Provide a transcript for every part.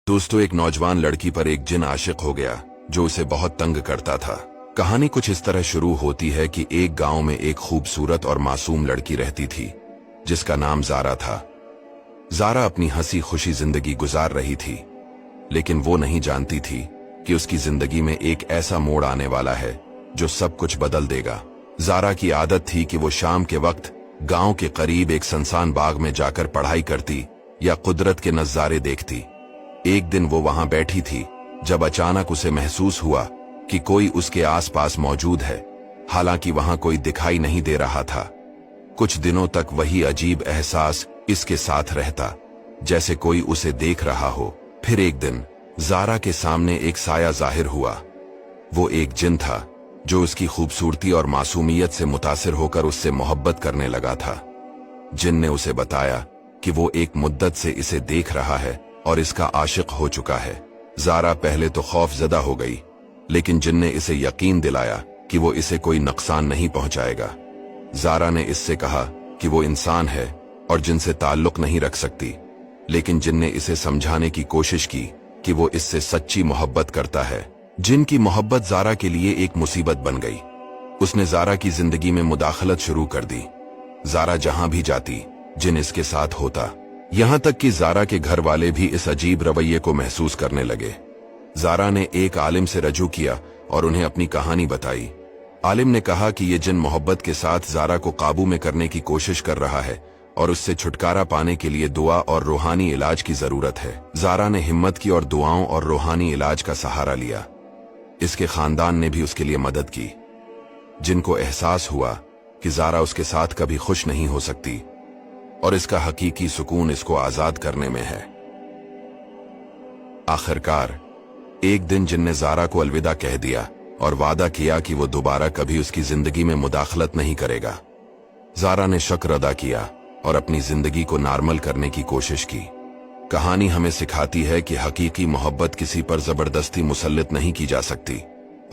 दोस्तों, एक नौजवान लड़की पर एक जिन आशिक हो गया जो उसे बहुत तंग करता था। कहानी कुछ इस तरह शुरू होती है कि एक गांव में एक खूबसूरत और मासूम लड़की रहती थी जिसका नाम ज़ारा था। ज़ारा अपनी हंसी खुशी जिंदगी गुजार रही थी, लेकिन वो नहीं जानती थी कि उसकी जिंदगी में एक ऐसा मोड़ आने वाला है जो सब कुछ बदल देगा। ज़ारा की आदत थी कि वो शाम के वक्त गांव के करीब एक सुनसान बाग में जाकर पढ़ाई करती या कुदरत के नज़ारे देखती। एक दिन वो वहां बैठी थी जब अचानक उसे महसूस हुआ कि कोई उसके आसपास मौजूद है, हालांकि वहां कोई दिखाई नहीं दे रहा था। कुछ दिनों तक वही अजीब एहसास इसके साथ रहता, जैसे कोई उसे देख रहा हो। फिर एक दिन ज़ारा के सामने एक साया जाहिर हुआ। वो एक जिन था जो उसकी खूबसूरती और मासूमियत से मुतासिर होकर उससे मोहब्बत करने लगा था। जिन ने उसे बताया कि वो एक मुद्दत से इसे देख रहा है और इसका आशिक हो चुका है। ज़ारा पहले तो खौफजदा हो गई, लेकिन जिन ने इसे यकीन दिलाया कि वो इसे कोई नुकसान नहीं पहुंचाएगा। ज़ारा ने इससे कहा कि वो इंसान है और जिनसे ताल्लुक नहीं रख सकती, लेकिन जिन ने इसे समझाने की कोशिश की कि वो इससे सच्ची मोहब्बत करता है। जिन की मोहब्बत ज़ारा के लिए एक मुसीबत बन गई। उसने ज़ारा की जिंदगी में मुदाखलत शुरू कर दी। ज़ारा जहां भी जाती जिन इसके साथ होता, यहां तक कि ज़ारा के घर वाले भी इस अजीब रवैये को महसूस करने लगे। ज़ारा ने एक आलिम से रजू किया और उन्हें अपनी कहानी बताई। आलिम ने कहा कि ये जिन मोहब्बत के साथ ज़ारा को काबू में करने की कोशिश कर रहा है और उससे छुटकारा पाने के लिए दुआ और रूहानी इलाज की जरूरत है। ज़ारा ने हिम्मत की और दुआओं और रूहानी इलाज का सहारा लिया। इसके खानदान ने भी उसके लिए मदद की। जिनको एहसास हुआ कि ज़ारा उसके साथ कभी खुश नहीं हो सकती और इसका हकीकी सुकून इसको आजाद करने में है। आखिरकार एक दिन जिन ने ज़ारा को अलविदा कह दिया और वादा किया कि वो दोबारा कभी उसकी जिंदगी में मुदाखलत नहीं करेगा। ज़ारा ने शुक्र अदा किया और अपनी जिंदगी को नॉर्मल करने की कोशिश की। कहानी हमें सिखाती है कि हकीकी मोहब्बत किसी पर जबरदस्ती मुसल्लित नहीं की जा सकती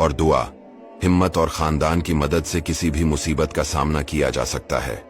और दुआ, हिम्मत और खानदान की मदद से किसी भी मुसीबत का सामना किया जा सकता है।